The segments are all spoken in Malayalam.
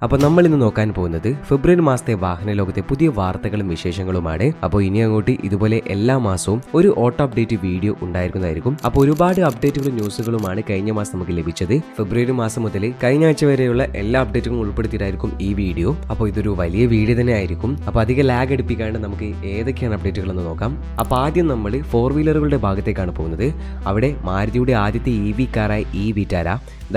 അപ്പോൾ നമ്മൾ ഇന്ന് നോക്കാൻ പോകുന്നത് ഫെബ്രുവരി മാസത്തെ വാഹന ലോകത്തെ പുതിയ വാർത്തകളും വിശേഷങ്ങളുമാണ്. അപ്പോൾ ഇനി അങ്ങോട്ട് ഇതുപോലെ എല്ലാ മാസവും ഒരു ഓട്ടോ അപ്ഡേറ്റ് വീഡിയോ ഉണ്ടായിരിക്കുന്നതായിരിക്കും. അപ്പോൾ ഒരുപാട് അപ്ഡേറ്റുകളും ന്യൂസുകളുമാണ് കഴിഞ്ഞ മാസം നമുക്ക് ലഭിച്ചത്. ഫെബ്രുവരി മാസം മുതൽ കഴിഞ്ഞ ആഴ്ച വരെയുള്ള എല്ലാ അപ്ഡേറ്റുകളും ഉൾപ്പെടുത്തിയിട്ടായിരിക്കും ഈ വീഡിയോ. അപ്പോൾ ഇതൊരു വലിയ വീഡിയോ തന്നെ ആയിരിക്കും. അപ്പോൾ അധികം ലാഗ് അടിപ്പിക്കാണ്ട് നമുക്ക് ഏതൊക്കെയാണ് അപ്ഡേറ്റുകൾ എന്ന് നോക്കാം. അപ്പോൾ ആദ്യം നമ്മൾ 4 വീലറുകളുടെ ഭാഗത്തേക്കാണ് പോകുന്നത്. അവിടെ മാരുതിയുടെ ആദ്യത്തെ EV കാറായ വിറ്റാര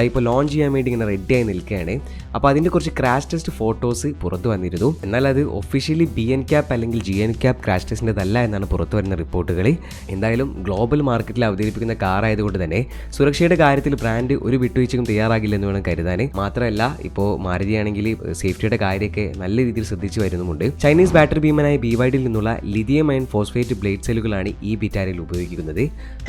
ഇപ്പോൾ ലോഞ്ച് ചെയ്യാൻ വേണ്ടി ഇങ്ങനെ റെഡിയായി നിൽക്കുകയാണ്. അപ്പോൾ അതിൻ്റെ കുറച്ച് ക്രാഷ് ടെസ്റ്റ് ഫോട്ടോസ് പുറത്തു വന്നിരുന്നു. എന്നാൽ അത് ഒഫീഷ്യലി BNCAP അല്ലെങ്കിൽ GNCAP ക്രാഷ് ടെസ്റ്റിൻ്റെതല്ല എന്നാണ് പുറത്തു വരുന്ന റിപ്പോർട്ടുകൾ. എന്തായാലും ഗ്ലോബൽ മാർക്കറ്റിൽ അവതരിപ്പിക്കുന്ന കാർ ആയതുകൊണ്ട് തന്നെ സുരക്ഷയുടെ കാര്യത്തിൽ ബ്രാൻഡ് ഒരു വിട്ടുവീഴ്ചയും തയ്യാറാകില്ലെന്ന് വേണം കരുതാൻ. മാത്രമല്ല ഇപ്പോൾ മാരുതിയാണെങ്കിൽ സേഫ്റ്റിയുടെ കാര്യമൊക്കെ നല്ല രീതിയിൽ ശ്രദ്ധിച്ചു വരുന്നുമുണ്ട്. ചൈനീസ് ബാറ്ററി ഭീമനായ BYDയിൽ നിന്നുള്ള ലിഥിയം അയൺ ഫോസ്ഫേറ്റ് ബ്ലേഡ് സെല്ലുകളാണ് ഈ വിറ്റാരയിൽ ഉപയോഗിക്കുന്നത്.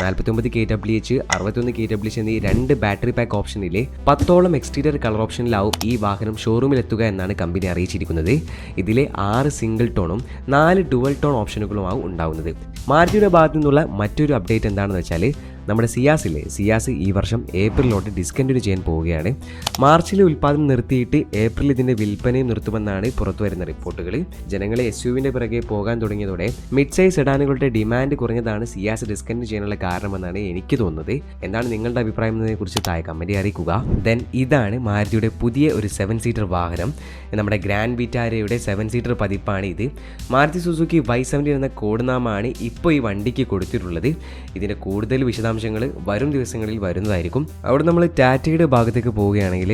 49 kWh 61 kWh എന്നീ 2 ബാറ്ററി പാക്ക് ഓപ്ഷനിലെ 10ഓളം എക്സ്റ്റീരിയർ കളർ ഓപ്ഷനിലാവും ഈ വാഹനം ഷോറൂമിൽ എത്തുക എന്നാണ് കമ്പനി അറിയിച്ചിരിക്കുന്നത്. ഇതിലെ 6 സിംഗിൾ ടോണും 4 ഡുവൽ ടോൺ ഓപ്ഷനുകളുമാവും ഉണ്ടാവുന്നത്. മാരുതിയുടെ ഭാഗത്തു നിന്നുള്ള മറ്റൊരു അപ്ഡേറ്റ് എന്താണെന്ന് വെച്ചാൽ നമ്മുടെ സിയാസ് ഈ വർഷം ഏപ്രിലോട്ട് ഡിസ്കണ്ടിന്യൂ ചെയ്യാൻ പോവുകയാണ്. മാർച്ചിൽ ഉൽപ്പാദനം നിർത്തിയിട്ട് ഏപ്രിൽ ഇതിന്റെ വിൽപ്പനയും നിർത്തുമെന്നാണ് പുറത്തു വരുന്ന റിപ്പോർട്ടുകൾ. ജനങ്ങളെ SUVന്റെ പിറകെ പോകാൻ തുടങ്ങിയതോടെ മിഡ് സൈസ് സെഡാനുകളുടെ ഡിമാൻഡ് കുറഞ്ഞതാണ് സിയാസ് ഡിസ്കണ്ടിന്യൂ ചെയ്യാനുള്ള കാരണമെന്നാണ് എനിക്ക് തോന്നുന്നത്. എന്താണ് നിങ്ങളുടെ അഭിപ്രായം എന്നതിനെ കുറിച്ച് താഴെ കമന്റ് അറിയിക്കുക. ദെൻ ഇതാണ് മാരുതിയുടെ പുതിയ ഒരു 7 സീറ്റർ വാഹനം. നമ്മുടെ ഗ്രാൻഡ് വിറ്റാരയുടെ 7 സീറ്റർ പതിപ്പാണ് ഇത്. മാരുതി സുസുക്കി Y70 എന്ന കോഡ്നാമാണ് ഇപ്പോൾ ഈ വണ്ടിക്ക് കൊടുത്തിട്ടുള്ളത്. ഇതിന്റെ കൂടുതൽ വിശദാംശങ്ങൾ വരും ദിവസങ്ങളിൽ വരുന്നതായിരിക്കും. അവിടെ നമ്മൾ ടാറ്റയുടെ ഭാഗത്തേക്ക് പോവുകയാണെങ്കിൽ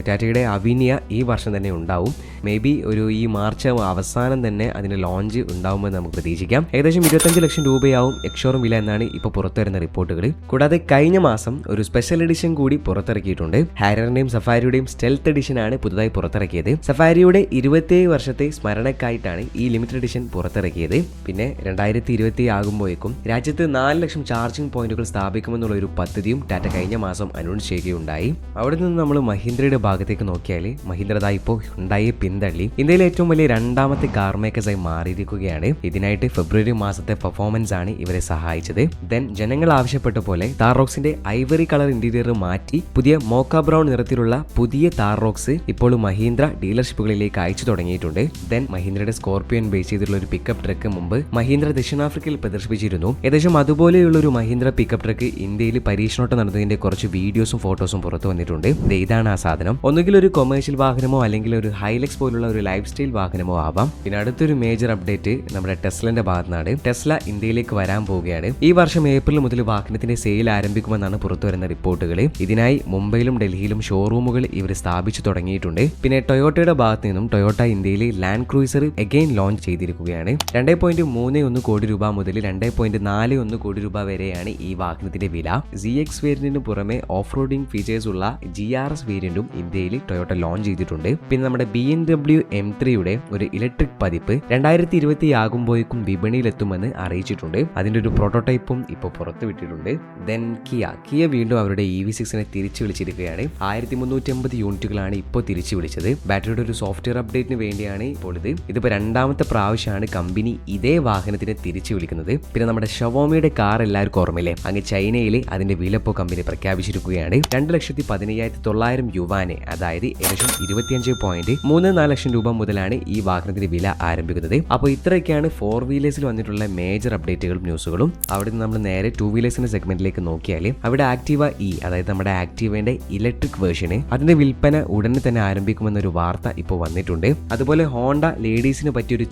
ടാറ്റയുടെ അവിനിയ ഈ വർഷം തന്നെ ഉണ്ടാവും. മേ ബി ഈ മാർച്ച് അവസാനം തന്നെ അതിന്റെ ലോഞ്ച് ഉണ്ടാവുമെന്ന് നമുക്ക് പ്രതീക്ഷിക്കാം. ഏകദേശം 25 ലക്ഷം രൂപയാവും എക്സ്ഷോറും വില എന്നാണ് ഇപ്പോൾ പുറത്തുവരുന്ന റിപ്പോർട്ടുകൾ. കൂടാതെ കഴിഞ്ഞ മാസം ഒരു സ്പെഷ്യൽ എഡിഷൻ കൂടി പുറത്തിറക്കിയിട്ടുണ്ട്. ഹാരിയറിന്റെയും സഫാരിയുടെയും സ്റ്റെൽത്ത് എഡിഷൻ ആണ് പുതുതായി പുറത്തിറക്കിയത്. സഫാരിയുടെ 27 വർഷത്തെ സ്മരണക്കായിട്ടാണ് ഈ ലിമിറ്റഡ് എഡിഷൻ പുറത്തിറക്കിയത്. പിന്നെ 2027 ആകുമ്പോഴേക്കും രാജ്യത്ത് 4 ലക്ഷം ചാർജിംഗ് പോയിന്റുകൾ സ്ഥാപിക്കുമെന്നുള്ള ഒരു പദ്ധതിയും ടാറ്റ കഴിഞ്ഞ മാസം അനൗൺസ് ചെയ്യുകയുണ്ടായി. അവിടെ നിന്ന് നമ്മൾ മഹീന്ദ്രയുടെ ഭാഗത്തേക്ക് നോക്കിയാൽ മഹീന്ദ്ര ഇപ്പോൾ ഹ്യുണ്ടായിയെ പിന്തള്ളി ഇന്ത്യയിലെ ഏറ്റവും വലിയ രണ്ടാമത്തെ കാർ മേക്കേഴ്സായി മാറിയിരിക്കുകയാണ്. ഇതിനായിട്ട് ഫെബ്രുവരി മാസത്തെ പെർഫോമൻസ് ആണ് ഇവരെ സഹായിച്ചത്. ദെൻ ജനങ്ങൾ ആവശ്യപ്പെട്ട പോലെ താർറോക്സിന്റെ ഐവറി കളർ ഇന്റീരിയർ മാറ്റി പുതിയ മോക്ക ബ്രൗൺ നിറത്തിലുള്ള പുതിയ താർറോക്സ് ഇപ്പോൾ മഹീന്ദ്ര ഡീലർഷിപ്പുകളിലേക്ക് അയച്ചു തുടങ്ങിയിട്ടുണ്ട്. ദെൻ മഹീന്ദ്രയുടെ സ്കോർപിയോൻ ബേസ് ചെയ്തിട്ടുള്ള ഒരു പിക്കപ്പ് ട്രക്ക് മുമ്പ് മഹീന്ദ്ര ദക്ഷിണാഫ്രിക്കയിൽ പ്രദർശിപ്പിച്ചിരുന്നു. ഏകദേശം അതുപോലെയുള്ള ഒരു മഹീന്ദ്ര പിക്കപ്പ് ട്രക്ക് ഇന്ത്യയിൽ പരീക്ഷണോട്ടം നടന്നതിന്റെ കുറച്ച് വീഡിയോസും ഫോട്ടോസും പുറത്തു വന്നിട്ടുണ്ട്. ഇതാണ് ആ സാധനം. ഒന്നുകിൽ ഒരു കൊമേഴ്ഷ്യൽ വാഹനമോ അല്ലെങ്കിൽ ഒരു ഹൈലക്സ് പോലുള്ള ഒരു ലൈഫ് സ്റ്റൈൽ വാഹനമോ ആവാം. പിന്നെ അടുത്തൊരു മേജർ അപ്ഡേറ്റ് നമ്മുടെ ടെസ്ലന്റെ ഭാഗത്താണ്. ടെസ്ല ഇന്ത്യയിലേക്ക് വരാൻ പോവുകയാണ്. ഈ വർഷം ഏപ്രിൽ മുതൽ വാഹനത്തിന്റെ സെയിൽ ആരംഭിക്കുമെന്നാണ് പുറത്തു വരുന്ന റിപ്പോർട്ടുകൾ. ഇതിനായി മുംബൈയിലും ഡൽഹിയിലും ഷോറൂമുകൾ ഇവർ സ്ഥാപിച്ചു തുടങ്ങിയിട്ടുണ്ട്. പിന്നെ ടൊയോട്ടയുടെ ഭാഗത്ത് നിന്നും ടൊയോട്ട ഇന്ത്യയിൽ ലാൻഡ് ക്രൂയിസർ അഗൈൻ ലോഞ്ച് ചെയ്തിരിക്കുകയാണ്. 2.31 കോടി രൂപ മുതൽ 2.41 കോടി രൂപ വരെയാണ് ഈ വാഹനത്തിന്റെ വില. ZX വേരിയന്റിന് പുറമെ ഓഫ് റോഡിംഗ് ഫീച്ചേഴ്സ് ഉള്ള GRS വേരിയന്റും ഇന്ത്യയിൽ ടൊയോട്ട ലോഞ്ച് ചെയ്തിട്ടുണ്ട്. പിന്നെ നമ്മുടെ BMW M3യുടെ ഒരു ഇലക്ട്രിക് പതിപ്പ് 2020 ആകുമ്പോഴേക്കും വിപണിയിലെത്തുമെന്ന് അറിയിച്ചിട്ടുണ്ട്. അതിന്റെ ഒരു പ്രോട്ടോടൈപ്പും ഇപ്പോൾ പുറത്തുവിട്ടിട്ടുണ്ട്. ദെൻ കിയ വീണ്ടും അവരുടെ EV6നെ തിരിച്ചു വിളിച്ചിരിക്കുകയാണ്. 1350 യൂണിറ്റുകളാണ് ഇപ്പോൾ തിരിച്ചു വിളിച്ചത്. ബാറ്ററിയുടെ ഒരു സോഫ്റ്റ്വെയർ അപ്ഡേറ്റിന് വേണ്ടിയാണ് ഇപ്പോൾ ഇതിപ്പോൾ രണ്ടാമത്തെ പ്രാവശ്യമാണ് കമ്പനി ഇതേ വാഹനത്തിനെ തിരിച്ചു വിളിക്കുന്നത്. പിന്നെ നമ്മുടെ ഷവോമിയുടെ കാർ എല്ലാവർക്കും ഓർമ്മയില്ലേ? അങ്ങ് ചൈനയിൽ അതിന്റെ വില ഇപ്പോൾ കമ്പനി പ്രഖ്യാപിച്ചിരിക്കുകയാണ്. 2,15,900 യുവാനെ, അതായത് ഏകദേശം 25.34 ലക്ഷം രൂപ മുതലാണ് ഈ വാഹനത്തിന്റെ വില ആരംഭിക്കുന്നത്. അപ്പോൾ ഇത്രയൊക്കെയാണ് 4 വീലേഴ്സിൽ വന്നിട്ടുള്ള മേജർ അപ്ഡേറ്റുകളും ന്യൂസുകളും. അവിടെ നിന്ന് നമ്മൾ നേരെ 2 വീലേഴ്സിന്റെ സെഗ്മെന്റിലേക്ക് നോക്കിയാൽ അവിടെ ആക്റ്റീവ അതായത് നമ്മുടെ ആക്റ്റീവയുടെ ഇലക്ട്രിക് വേർഷന് അതിന്റെ വിൽപ്പന ഉടനെ തന്നെ ആരംഭിക്കുമെന്നൊരു വാർത്ത ഇപ്പോൾ വന്നിട്ടുണ്ട്. അതുപോലെ ഹോണ്ട ലേഡീസിന് പറ്റിയൊരു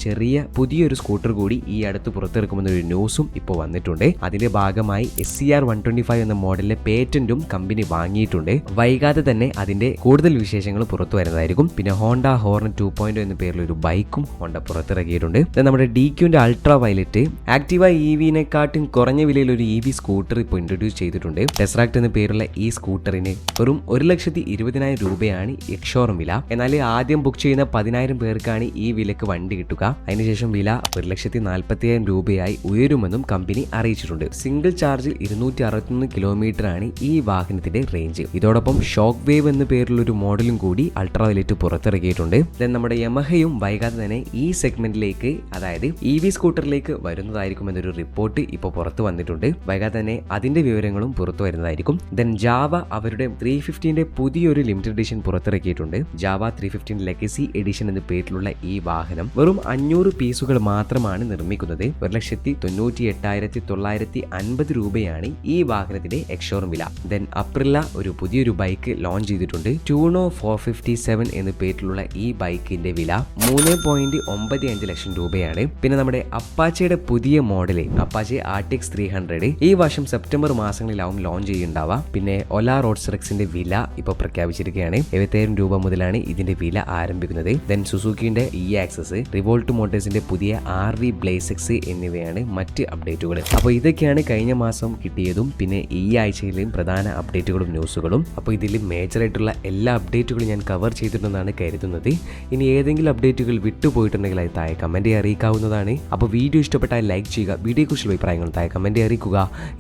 പുതിയൊരു സ്കൂട്ടർ കൂടി ഈ അടുത്ത് പുറത്തിറക്കുമെന്നൊരു ന്യൂസും ഇപ്പോൾ വന്നിട്ടുണ്ട്. അതിന്റെ ഭാഗമായി SCR 125 എന്ന മോഡലിലെ പേറ്റന്റും കമ്പനി വാങ്ങിയിട്ടുണ്ട്. വൈകാതെ തന്നെ അതിന്റെ കൂടുതൽ വിശേഷങ്ങൾ പുറത്തു വരുന്നതായിരിക്കും. പിന്നെ ഹോണ്ട ഹോർണറ്റ് 2.0 എന്ന പേരിൽ ഒരു ബൈക്കും ഹോണ്ട പുറത്തിറക്കിയിട്ടുണ്ട്. നമ്മുടെ DQന്റെ അൾട്രാ വയലറ്റ് ആക്റ്റീവ EVനെക്കാട്ടും കുറഞ്ഞ വിലയിൽ ഒരു EV സ്കൂട്ടർ ഇപ്പോൾ ഇൻട്രൊഡ്യൂസ് ചെയ്തിട്ടുണ്ട്. ടെസ്റാക്ട് എന്ന പേരുള്ള ഈ സ്കൂട്ടറിന് വെറും 1,20,000 രൂപയാണ് എക്സ്ഷോറും വില. എന്നാൽ ആദ്യം ബുക്ക് ചെയ്യുന്ന 10,000 പേർക്കാണ് ഈ വിലക്ക് വണ്ടി കിട്ടുക. അതിനുശേഷം വില 1,40,000 രൂപയായി ഉയരുമെന്നും കമ്പനി അറിയിച്ചിട്ടുണ്ട്. സിംഗിൾ ചാർജിൽ 261 കിലോമീറ്റർ ആണ് ഈ വാഹനത്തിന്റെ റേഞ്ച്. ഇതോടൊപ്പം ഷോക്ക് വേവ് എന്ന പേരിലുള്ള ഒരു മോഡലും കൂടി അൾട്രാവയലറ്റ് പുറത്തിറക്കിയിട്ടുണ്ട്. ദെൻ നമ്മുടെ യമഹയും വൈകാതെ തന്നെ ഈ സെഗ്മെന്റിലേക്ക്, അതായത് EV സ്കൂട്ടറിലേക്ക് വരുന്നതായിരിക്കും എന്നൊരു റിപ്പോർട്ട് ഇപ്പോൾ പുറത്തു വന്നിട്ടുണ്ട്. വൈകാതെ തന്നെ അതിന്റെ വിവരങ്ങളും പുറത്തു വരുന്നതായിരിക്കും. ദെൻ ജാവ അവരുടെ 350ന്റെ പുതിയൊരു ലിമിറ്റഡ് എഡിഷൻ പുറത്തിറക്കിയിട്ടുണ്ട്. ജാവ 315 ലെഗസി എഡിഷൻ എന്ന പേരിലുള്ള ഈ വാഹനം വെറും 500 പീസുകൾ മാത്രമാണ് നിർമ്മിക്കുന്നത്. 1,98,950 രൂപയാണ് ഈ വാഹനത്തിന്റെ എക്സ്ഷോറൂം വില. ദെൻ അപ്രില്ല ഒരു പുതിയൊരു ബൈക്ക് ലോഞ്ച് ചെയ്തിട്ടുണ്ട്. ടൂണോ 457 എന്ന പേരിലുള്ള ഈ ബൈക്കിന്റെ വില 3.95 ലക്ഷം രൂപയാണ്. പിന്നെ നമ്മുടെ അപ്പാച്ചയുടെ പുതിയ മോഡല് അപ്പാച്ചെ RTX 300 ഈ വർഷം സെപ്റ്റംബർ മാസങ്ങളിലാവും ലോഞ്ച് ചെയ്യുന്നുണ്ടാവുക. പിന്നെ ഒല റോഡ്സ്റ്ററിക്സിന്റെ വില ഇപ്പോൾ പ്രഖ്യാപിച്ചിരിക്കുകയാണ്. 70,000 രൂപ മുതലാണ് ഇതിന്റെ വില ആരംഭിക്കുന്നത്. ദെൻ സുസുക്കിന്റെ ആക്സസ്, റിവോൾട്ട് മോട്ടോഴ്സിന്റെ പുതിയ RV ബ്ലേസ് X എന്നിവയാണ് മറ്റ് അപ്ഡേറ്റുകൾ. അപ്പോൾ ഇതൊക്കെയാണ് കഴിഞ്ഞ മാസം കിട്ടിയതും പിന്നെ ഈ ആഴ്ചയിലെയും പ്രധാന അപ്ഡേറ്റുകളും ന്യൂസുകളും. അപ്പോൾ ഇതിൽ മേജർ ആയിട്ടുള്ള എല്ലാ അപ്ഡേറ്റുകളും ഞാൻ കവർ ചെയ്തിട്ടുണ്ടെന്നാണ് കരുതുന്നത്. ഇനി ഏതെങ്കിലും അപ്ഡേറ്റുകൾ വിട്ടുപോയിട്ടുണ്ടെങ്കിൽ അത് താഴെ കമന്റ് അറിയിക്കാവുന്നതാണ്. അപ്പോൾ വീഡിയോ ഇഷ്ടപ്പെട്ടാൽ ലൈക്ക് ചെയ്യുക. വീഡിയോയെക്കുറിച്ചുള്ള അഭിപ്രായങ്ങൾ താഴെ കമന്റ് അറിയിക്കുക.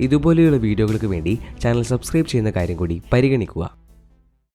ഇതുപോലെയുള്ള വീഡിയോകൾക്ക് വേണ്ടി ചാനൽ സബ്സ്ക്രൈബ് ചെയ്യുന്ന കാര്യം കൂടി പരിഗണിക്കുക.